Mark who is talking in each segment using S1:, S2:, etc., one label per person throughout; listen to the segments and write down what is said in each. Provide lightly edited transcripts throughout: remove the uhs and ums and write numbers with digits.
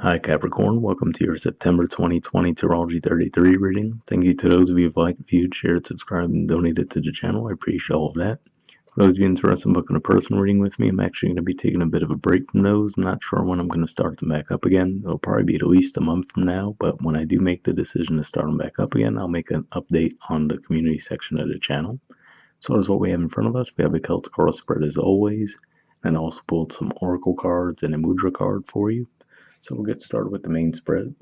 S1: Hi Capricorn, welcome to your September 2020 Astrology 33 reading. Thank you to those of you who've liked, viewed, shared, subscribed, and donated to the channel. I appreciate all of that. For those of you interested in booking a personal reading with me, I'm actually going to be taking a bit of a break from those. I'm not sure when I'm going to start them back up again. It'll probably be at least a month from now, but when I do make the decision to start them back up again, I'll make an update on the community section of the channel. So here's what we have in front of us. We have a Celtic Cross spread as always, and I also pulled some Oracle cards and a Mudra card for you. So we'll get started with the main spread.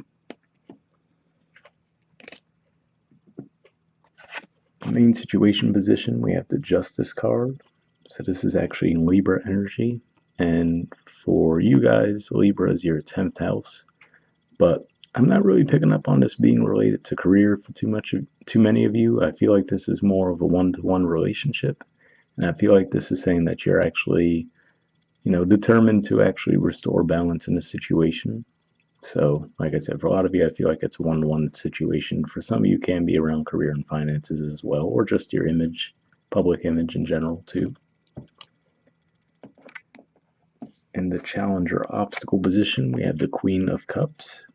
S1: The main situation position, we have the Justice card. So this is actually in Libra energy. And for you guys, Libra is your 10th house. But I'm not really picking up on this being related to career for too many of you. I feel like this is more of a one-to-one relationship. And I feel like this is saying that you're actually, determined to actually restore balance in a situation. So, like I said, for a lot of you, I feel like it's a one-to-one situation. For some of you, can be around career and finances as well, or just your image, public image in general, too. In the challenger obstacle position, we have the Queen of Cups.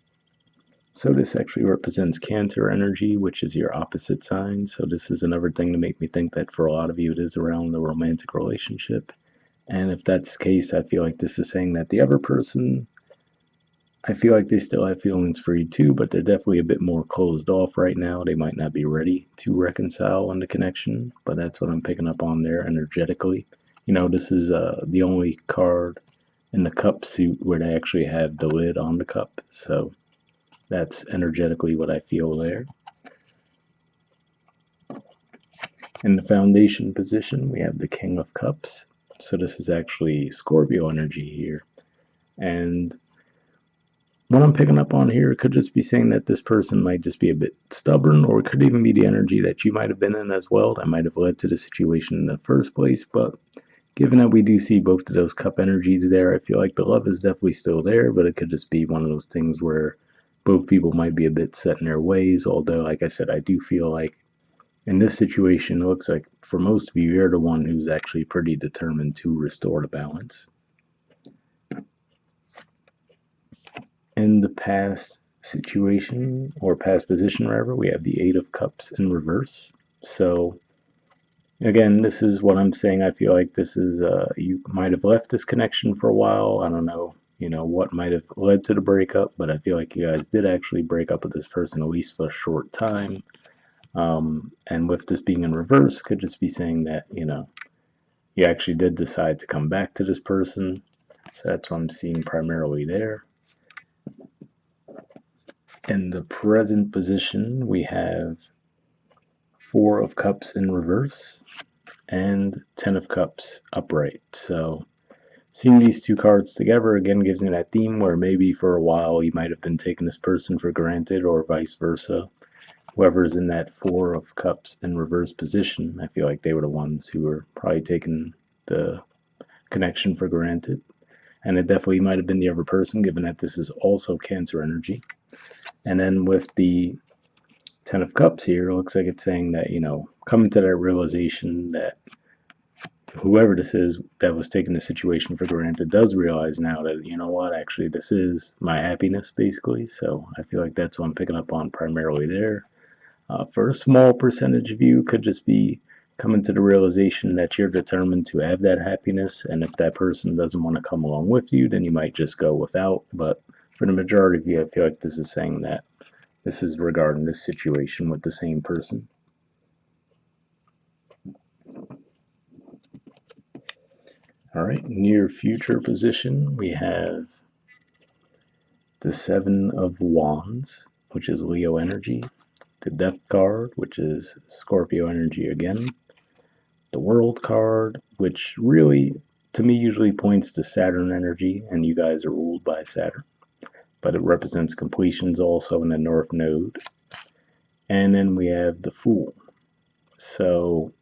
S1: So this actually represents Cancer energy, which is your opposite sign. So this is another thing to make me think that for a lot of you, it is around the romantic relationship. And if that's the case, I feel like this is saying that the other person, I feel like they still have feelings for you too, but they're definitely a bit more closed off right now. They might not be ready to reconcile on the connection, but that's what I'm picking up on there energetically. This is the only card in the cup suit where they actually have the lid on the cup. So that's energetically what I feel there. In the foundation position, we have the King of Cups. So this is actually Scorpio energy here. And what I'm picking up on here could just be saying that this person might just be a bit stubborn, or it could even be the energy that you might have been in as well that might have led to the situation in the first place. But given that we do see both of those cup energies there, I feel like the love is definitely still there, but it could just be one of those things where both people might be a bit set in their ways. Although, like I said, I do feel like in this situation, it looks like for most of you, you're the one who's actually pretty determined to restore the balance. In the past situation, or past position rather, we have the Eight of Cups in reverse. So again, this is what I'm saying. I feel like this is you might have left this connection for a while. I don't know what might have led to the breakup, but I feel like you guys did actually break up with this person, at least for a short time. And with this being in reverse, could just be saying that you actually did decide to come back to this person. So that's what I'm seeing primarily there. In the present position, we have Four of Cups in reverse and 10 of Cups upright. So seeing these two cards together again gives me that theme where maybe for a while you might have been taking this person for granted, or vice versa. Whoever's in that Four of Cups in reverse position, I feel like they were the ones who were probably taking the connection for granted. And it definitely might have been the other person, given that this is also Cancer energy. And then with the 10 of Cups here, it looks like it's saying that, coming to that realization that whoever this is that was taking the situation for granted does realize now that, what, actually this is my happiness, basically. So I feel like that's what I'm picking up on primarily there. For a small percentage of you, could just be coming to the realization that you're determined to have that happiness, and if that person doesn't want to come along with you, then you might just go without. But for the majority of you, I feel like this is saying that this is regarding this situation with the same person. All right, near future position, we have the Seven of Wands, which is Leo energy, the Death card, which is Scorpio energy again, the World card, which really, to me, usually points to Saturn energy, and you guys are ruled by Saturn, but it represents completions also in the North Node. And then we have the Fool. So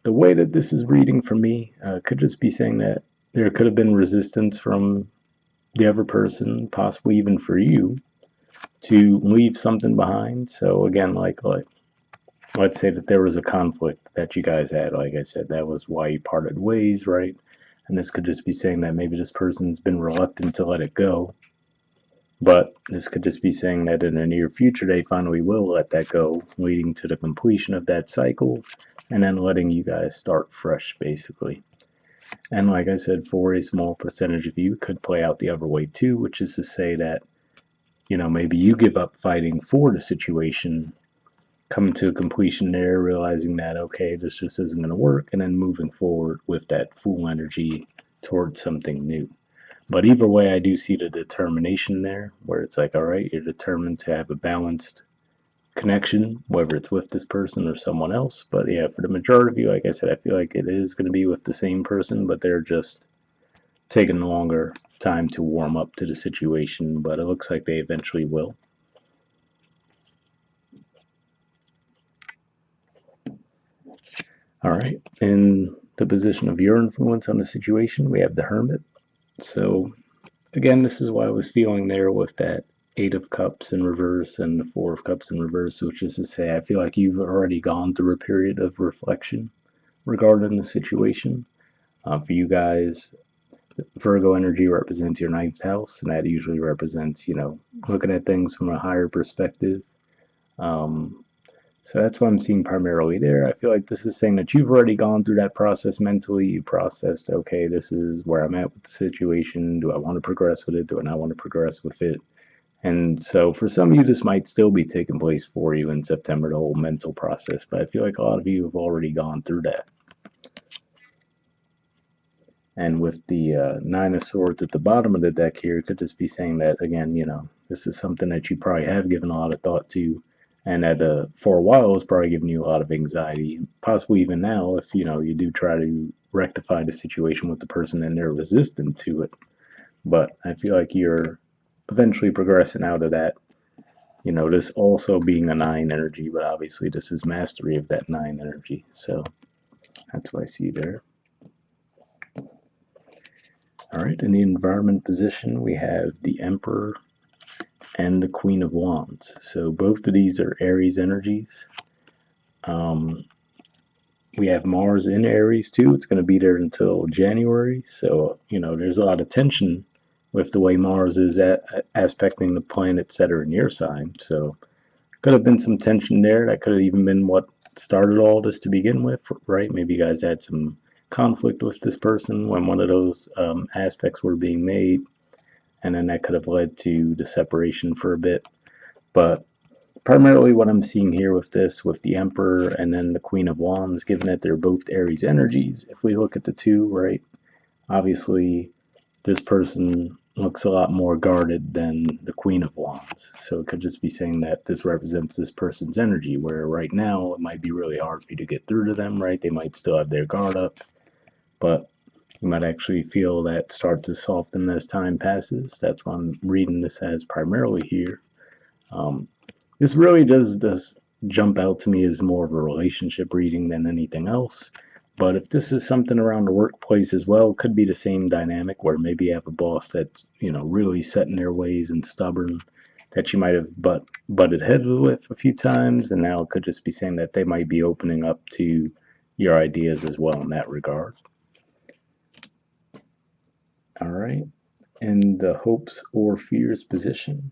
S1: the way that this is reading for me could just be saying that there could have been resistance from the other person, possibly even for you, to leave something behind. So again, like let's say that there was a conflict that you guys had. Like I said, that was why you parted ways, right? And this could just be saying that maybe this person's been reluctant to let it go. But this could just be saying that in the near future they finally will let that go, leading to the completion of that cycle and then letting you guys start fresh, basically. And like I said, for a small percentage of you, could play out the other way too, which is to say that, maybe you give up fighting for the situation, coming to a completion there, realizing that, okay, this just isn't going to work, and then moving forward with that full energy towards something new. But either way, I do see the determination there, where it's like, all right, you're determined to have a balanced connection, whether it's with this person or someone else. But yeah, for the majority of you, like I said, I feel like it is going to be with the same person, but they're just taking longer time to warm up to the situation. But it looks like they eventually will. All right. In the position of your influence on the situation, we have the Hermit. So again, this is what I was feeling there with that Eight of Cups in reverse and the Four of Cups in reverse, which is to say, I feel like you've already gone through a period of reflection regarding the situation. For you guys, Virgo energy represents your ninth house, and that usually represents, looking at things from a higher perspective. Um, so that's what I'm seeing primarily there. I feel like this is saying that you've already gone through that process mentally. You processed, okay, this is where I'm at with the situation. Do I want to progress with it? Do I not want to progress with it? And so for some of you, this might still be taking place for you in September, the whole mental process. But I feel like a lot of you have already gone through that. And with the Nine of Swords at the bottom of the deck here, it could just be saying that, again, this is something that you probably have given a lot of thought to. And that for a while is probably giving you a lot of anxiety. Possibly even now, if, you do try to rectify the situation with the person and they're resistant to it. But I feel like you're eventually progressing out of that. This also being a nine energy, but obviously this is mastery of that nine energy. So that's what I see there. All right, in the environment position, we have the Emperor and the Queen of Wands. So both of these are Aries energies. We have Mars in Aries too. It's going to be there until January. So, there's a lot of tension with the way Mars is aspecting the planets that are in your sign. So could have been some tension there. That could have even been what started all this to begin with, right? Maybe you guys had some conflict with this person when one of those aspects were being made, and then that could have led to the separation for a bit. But primarily what I'm seeing here with this, with the Emperor and then the Queen of Wands, given that they're both Aries energies, if we look at the two, right, obviously this person looks a lot more guarded than the Queen of Wands. So it could just be saying that this represents this person's energy, where right now it might be really hard for you to get through to them, right? They might still have their guard up, but you might actually feel that start to soften as time passes. That's what I'm reading this as primarily here. This really does jump out to me as more of a relationship reading than anything else. But if this is something around the workplace as well, it could be the same dynamic where maybe you have a boss that's, really set in their ways and stubborn, that you might have butted heads with a few times, and now it could just be saying that they might be opening up to your ideas as well in that regard. All right. In the hopes or fears position,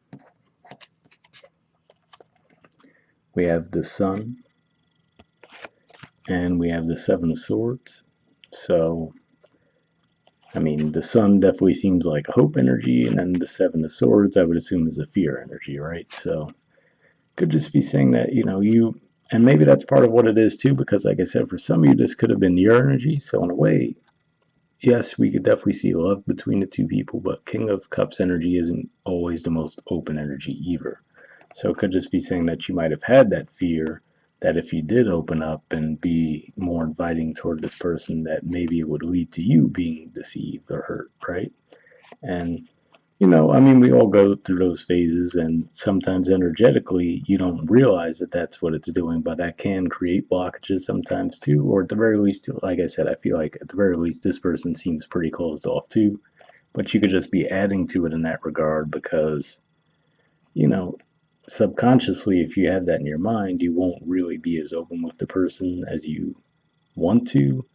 S1: we have the Sun and we have the Seven of Swords. So, I mean, the Sun definitely seems like a hope energy, and then the Seven of Swords, I would assume, is a fear energy, right? So, could just be saying that, and maybe that's part of what it is too, because, like I said, for some of you, this could have been your energy. So, in a way, yes, we could definitely see love between the two people, but King of Cups energy isn't always the most open energy either. So, it could just be saying that you might have had that fear that if you did open up and be more inviting toward this person, that maybe it would lead to you being deceived or hurt, right? And, I mean, we all go through those phases, and sometimes energetically, you don't realize that that's what it's doing, but that can create blockages sometimes too, or at the very least, like I said, I feel like at the very least, this person seems pretty closed off too, but you could just be adding to it in that regard because, subconsciously, if you have that in your mind, you won't really be as open with the person as you want to.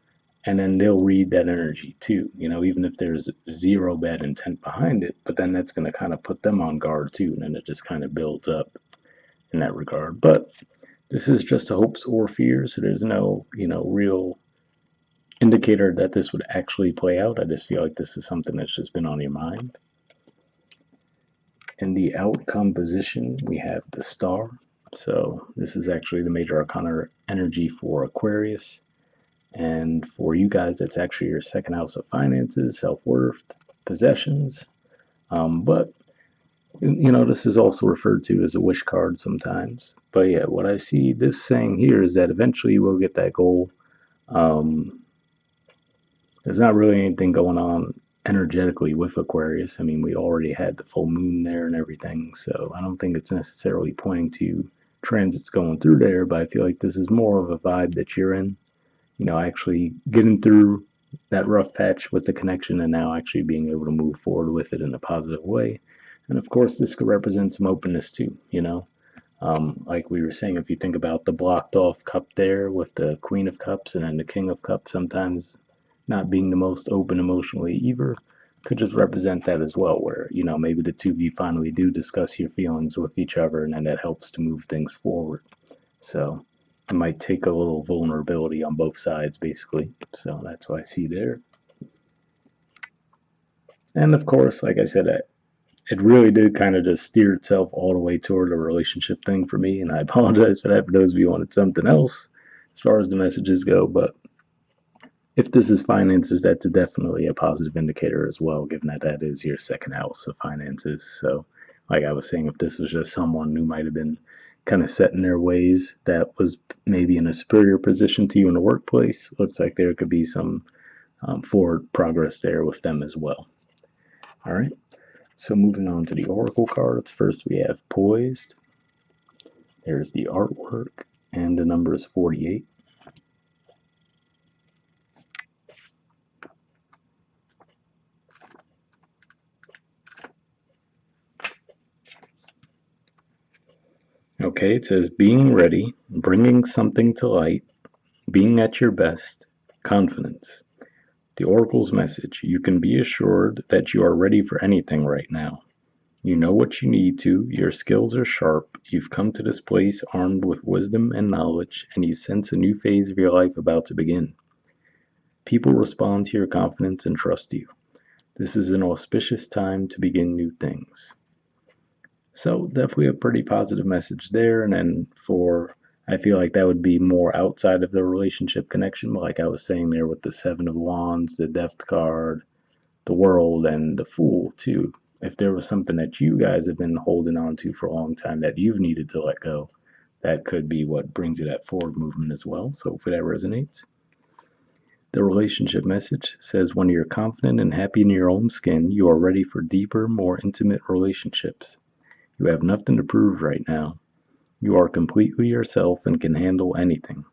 S1: and then they'll read that energy too, even if there's zero bad intent behind it, but then that's going to kind of put them on guard too, and then it just kind of builds up in that regard. But this is just a hopes or fears, so there's no, real indicator that this would actually play out. I just feel like this is something that's just been on your mind. In the outcome position, we have the star. So this is actually the major arcana energy for Aquarius. And for you guys, that's actually your second house of finances, self-worth, possessions. But, this is also referred to as a wish card sometimes. But yeah, what I see this saying here is that eventually you will get that goal. There's not really anything going on energetically with Aquarius. I mean, we already had the full moon there and everything, so I don't think it's necessarily pointing to transits going through there, but I feel like this is more of a vibe that you're in, actually getting through that rough patch with the connection and now actually being able to move forward with it in a positive way. And of course, this could represent some openness too, like we were saying, if you think about the blocked off cup there with the Queen of Cups and then the King of Cups, sometimes not being the most open emotionally either could just represent that as well, where, maybe the two of you finally do discuss your feelings with each other and then that helps to move things forward. So it might take a little vulnerability on both sides, basically. So that's what I see there. And of course, like I said, it really did kind of just steer itself all the way toward a relationship thing for me, and I apologize for that for those of you who wanted something else as far as the messages go, but if this is finances, that's definitely a positive indicator as well, given that that is your second house of finances. So, like I was saying, if this was just someone who might have been kind of set in their ways that was maybe in a superior position to you in the workplace, looks like there could be some forward progress there with them as well. All right. So moving on to the oracle cards. First we have poised. There's the artwork, and the number is 48. Okay, it says being ready, bringing something to light, being at your best, confidence. The oracle's message: you can be assured that you are ready for anything right now. You know what you need to, your skills are sharp, you've come to this place armed with wisdom and knowledge, and you sense a new phase of your life about to begin. People respond to your confidence and trust you. This is an auspicious time to begin new things. So definitely a pretty positive message there. And then I feel like that would be more outside of the relationship connection, like I was saying there with the Seven of Wands, the Death card, the World, and the Fool too. If there was something that you guys have been holding on to for a long time that you've needed to let go, that could be what brings you that forward movement as well. So hopefully that resonates. The relationship message says when you're confident and happy in your own skin, you are ready for deeper, more intimate relationships. You have nothing to prove right now. You are completely yourself and can handle anything.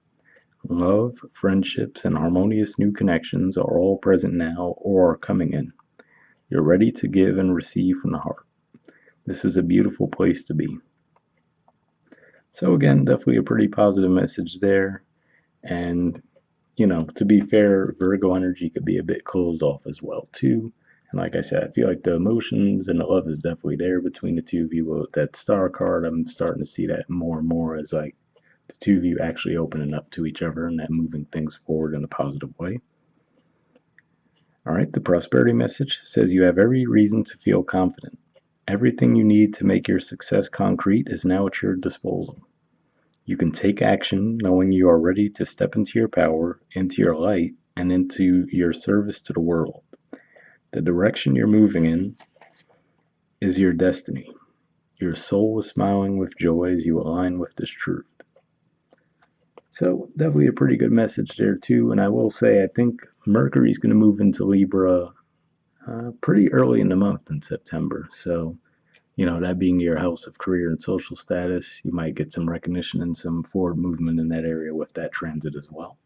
S1: Love, friendships, and harmonious new connections are all present now or are coming in. You're ready to give and receive from the heart. This is a beautiful place to be. So again, definitely a pretty positive message there. And, to be fair, Virgo energy could be a bit closed off as well too. And like I said, I feel like the emotions and the love is definitely there between the two of you. With that star card, I'm starting to see that more and more as like the two of you actually opening up to each other and that moving things forward in a positive way. All right, the prosperity message says you have every reason to feel confident. Everything you need to make your success concrete is now at your disposal. You can take action knowing you are ready to step into your power, into your light, and into your service to the world. The direction you're moving in is your destiny. Your soul is smiling with joy as you align with this truth. So definitely a pretty good message there too. And I will say, I think Mercury's going to move into Libra pretty early in the month in September. So, that being your house of career and social status, you might get some recognition and some forward movement in that area with that transit as well.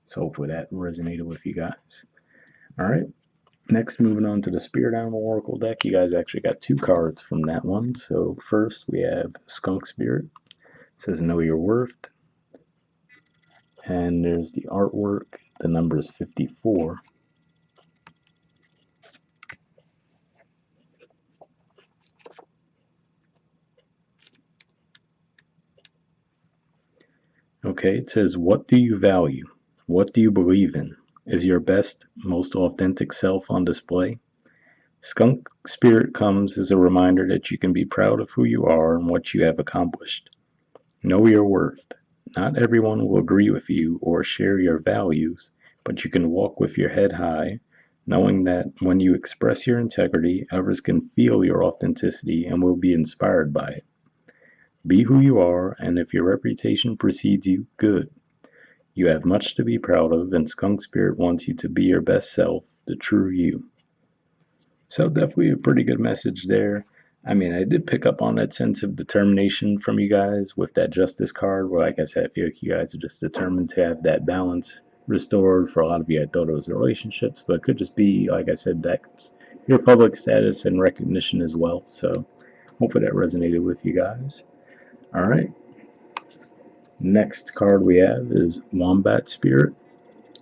S1: So hopefully that resonated with you guys. All right. Next, moving on to the Spirit Animal Oracle deck. You guys actually got two cards from that one. So first we have Skunk Spirit. It says know your worth. And there's the artwork, The number is 54. Okay, it says, what do you value? What do you believe in? Is your best, most authentic self on display? Skunk Spirit comes as a reminder that you can be proud of who you are and what you have accomplished. Know your worth. Not everyone will agree with you or share your values, but you can walk with your head high, knowing that when you express your integrity, others can feel your authenticity and will be inspired by it. Be who you are, and if your reputation precedes you, good. You have much to be proud of, and Skunk Spirit wants you to be your best self, the true you. So definitely a pretty good message there. I mean, I did pick up on that sense of determination from you guys with that justice card, where, like I said, I feel like you guys are just determined to have that balance restored. For a lot of you, I thought it was relationships, but it could just be, like I said, that your public status and recognition as well. So hopefully that resonated with you guys. All right. Next card we have is Wombat Spirit,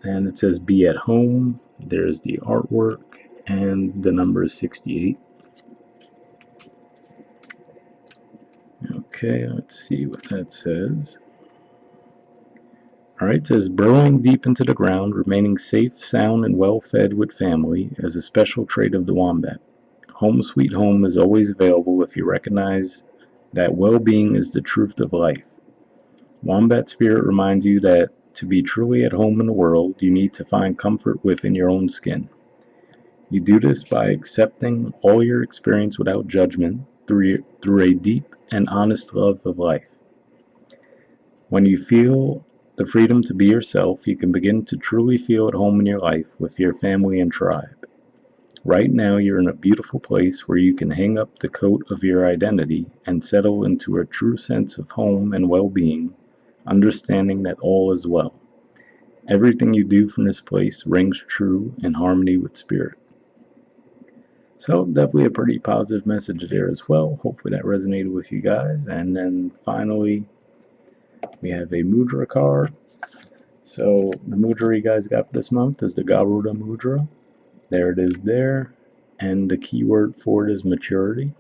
S1: and it says be at home. There's the artwork, and the number is 68. Okay, let's see what that says. All right, it says burrowing deep into the ground, remaining safe, sound, and well fed with family is a special trait of the wombat. Home sweet home is always available if you recognize that well-being is the truth of life. Wombat Spirit reminds you that to be truly at home in the world, you need to find comfort within your own skin. You do this by accepting all your experience without judgment through a deep and honest love of life. When you feel the freedom to be yourself, you can begin to truly feel at home in your life with your family and tribe. Right now, you're in a beautiful place where you can hang up the coat of your identity and settle into a true sense of home and well-being, understanding that all is well. Everything you do from this place rings true in harmony with spirit. So definitely a pretty positive message there as well. Hopefully that resonated with you guys. And then finally, we have a Mudra card. So the Mudra you guys got for this month is the Garuda Mudra. There it is there. And the keyword for it is maturity.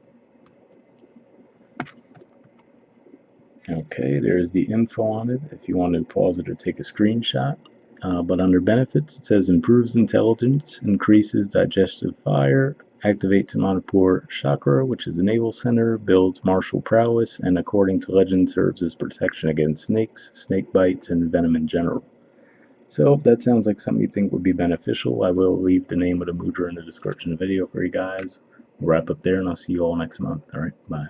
S1: Okay, there's the info on it if you want to pause it or take a screenshot. But under benefits, it says improves intelligence, increases digestive fire, activates Manipur chakra, which is the navel center, builds martial prowess, and according to legend serves as protection against snakes, snake bites, and venom in general. So if that sounds like something you think would be beneficial, I will leave the name of the mudra in the description of the video for you guys. We'll wrap up there, and I'll see you all next month. All right, bye.